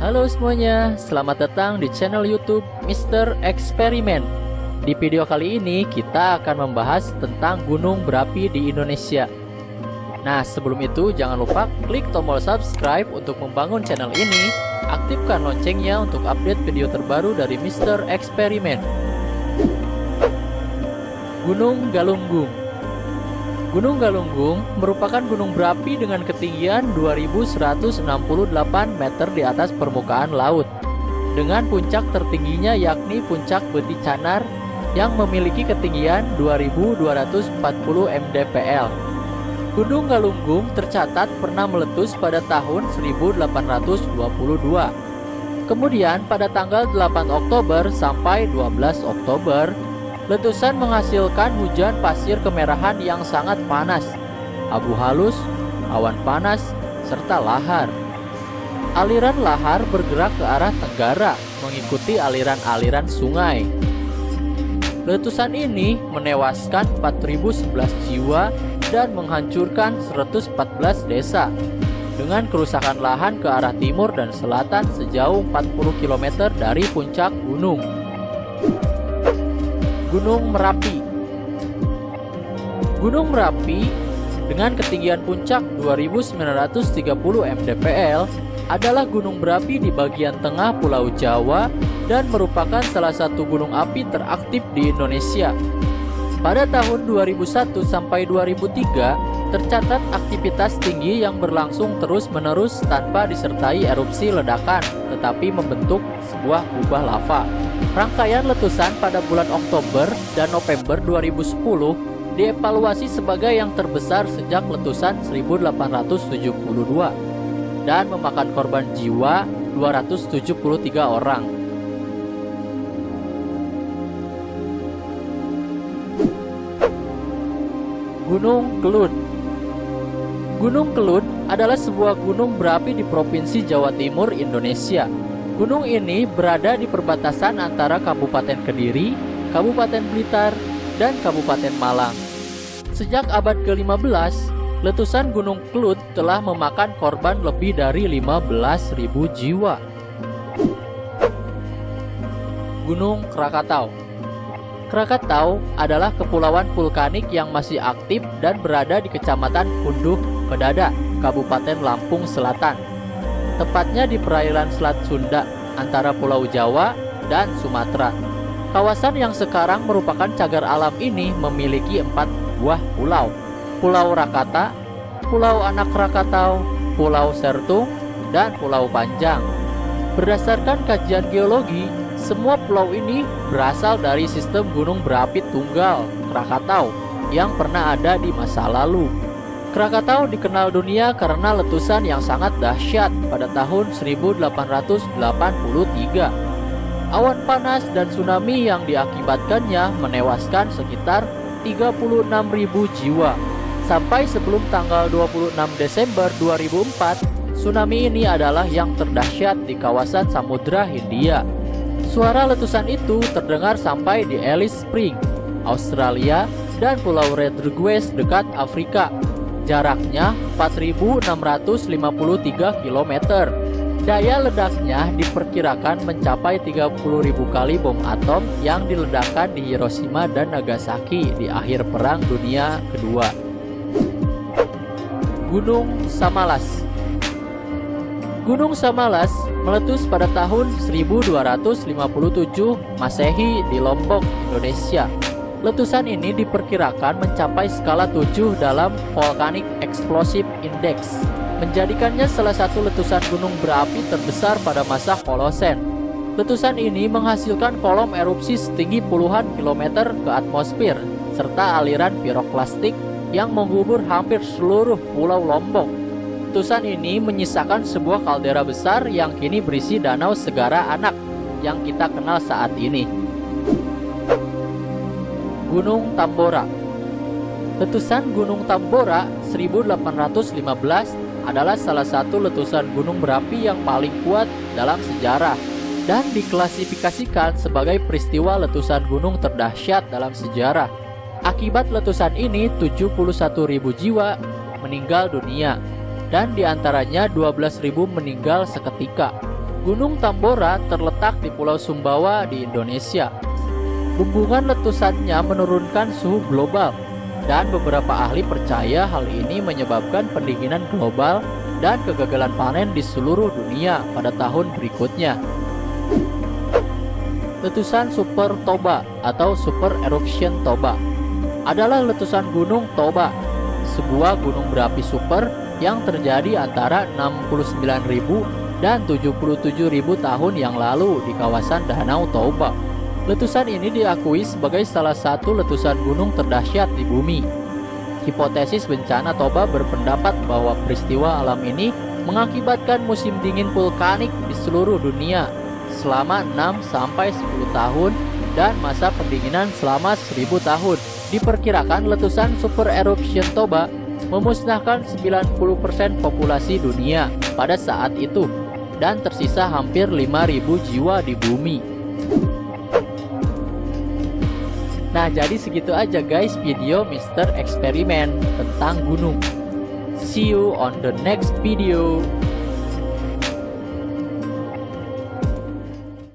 Halo semuanya, selamat datang di channel YouTube Mr. Eksperimen. Di video kali ini kita akan membahas tentang gunung berapi di Indonesia. Nah, sebelum itu jangan lupa klik tombol subscribe untuk membangun channel ini, aktifkan loncengnya untuk update video terbaru dari Mr. Eksperimen. Gunung Galunggung. Gunung Galunggung merupakan gunung berapi dengan ketinggian 2168 meter di atas permukaan laut, dengan puncak tertingginya yakni puncak Beti Canar yang memiliki ketinggian 2240 mdpl. Gunung Galunggung tercatat pernah meletus pada tahun 1822. Kemudian pada tanggal 8 Oktober sampai 12 Oktober, letusan menghasilkan hujan pasir kemerahan yang sangat panas, abu halus, awan panas, serta lahar. Aliran lahar bergerak ke arah tenggara mengikuti aliran-aliran sungai. Letusan ini menewaskan 4.011 jiwa dan menghancurkan 114 desa, dengan kerusakan lahan ke arah timur dan selatan sejauh 40 km dari puncak gunung. Gunung Merapi. Gunung Merapi dengan ketinggian puncak 2930 mdpl adalah gunung berapi di bagian tengah Pulau Jawa dan merupakan salah satu gunung api teraktif di Indonesia. Pada tahun 2001 sampai 2003 tercatat aktivitas tinggi yang berlangsung terus-menerus tanpa disertai erupsi ledakan, tetapi membentuk sebuah kubah lava. Rangkaian letusan pada bulan Oktober dan November 2010 dievaluasi sebagai yang terbesar sejak letusan 1872 dan memakan korban jiwa 273 orang. Gunung Kelud. Gunung Kelud adalah sebuah gunung berapi di Provinsi Jawa Timur, Indonesia. Gunung ini berada di perbatasan antara Kabupaten Kediri, Kabupaten Blitar, dan Kabupaten Malang. Sejak abad ke-15, letusan Gunung Kelud telah memakan korban lebih dari 15.000 jiwa. Gunung Krakatau. Krakatau adalah kepulauan vulkanik yang masih aktif dan berada di Kecamatan Punduh Pedada, Kabupaten Lampung Selatan. Tepatnya di perairan Selat Sunda antara Pulau Jawa dan Sumatera. Kawasan yang sekarang merupakan cagar alam ini memiliki 4 buah pulau: Pulau Rakata, Pulau Anak Krakatau, Pulau Sertung, dan Pulau Panjang. Berdasarkan kajian geologi, semua pulau ini berasal dari sistem gunung berapi tunggal Krakatau yang pernah ada di masa lalu. Krakatau dikenal dunia karena letusan yang sangat dahsyat pada tahun 1883. Awan panas dan tsunami yang diakibatkannya menewaskan sekitar 36.000 jiwa. Sampai sebelum tanggal 26 Desember 2004, tsunami ini adalah yang terdahsyat di kawasan Samudra Hindia. Suara letusan itu terdengar sampai di Alice Springs, Australia, dan Pulau Rodrigues dekat Afrika. Jaraknya 4.653 km. Daya ledaknya diperkirakan mencapai 30.000 kali bom atom yang diledakkan di Hiroshima dan Nagasaki di akhir Perang Dunia Kedua. Gunung Samalas. Gunung Samalas meletus pada tahun 1257 Masehi di Lombok, Indonesia. Letusan ini diperkirakan mencapai skala 7 dalam Volcanic Explosive Index, menjadikannya salah satu letusan gunung berapi terbesar pada masa Holosen. Letusan ini menghasilkan kolom erupsi setinggi puluhan kilometer ke atmosfer, serta aliran piroklastik yang menggubur hampir seluruh pulau Lombok. Letusan ini menyisakan sebuah kaldera besar yang kini berisi danau segara anak yang kita kenal saat ini. Gunung Tambora. Letusan Gunung Tambora 1815 adalah salah satu letusan gunung berapi yang paling kuat dalam sejarah dan diklasifikasikan sebagai peristiwa letusan gunung terdahsyat dalam sejarah. Akibat letusan ini 71.000 jiwa meninggal dunia dan diantaranya 12.000 meninggal seketika. Gunung Tambora terletak di Pulau Sumbawa di Indonesia. Bumbungan letusannya menurunkan suhu global, dan beberapa ahli percaya hal ini menyebabkan pendinginan global dan kegagalan panen di seluruh dunia pada tahun berikutnya. Letusan Super Toba atau Super Eruption Toba adalah letusan Gunung Toba, sebuah gunung berapi super yang terjadi antara 69.000 dan 77.000 tahun yang lalu di kawasan Danau Toba. Letusan ini diakui sebagai salah satu letusan gunung terdahsyat di bumi. Hipotesis bencana Toba berpendapat bahwa peristiwa alam ini mengakibatkan musim dingin vulkanik di seluruh dunia selama 6-10 tahun dan masa pendinginan selama 1000 tahun. Diperkirakan letusan Super Eruption Toba memusnahkan 90% populasi dunia pada saat itu, dan tersisa hampir 5.000 jiwa di bumi. Nah, jadi segitu aja guys video Mr. Eksperimen tentang gunung. See you on the next video.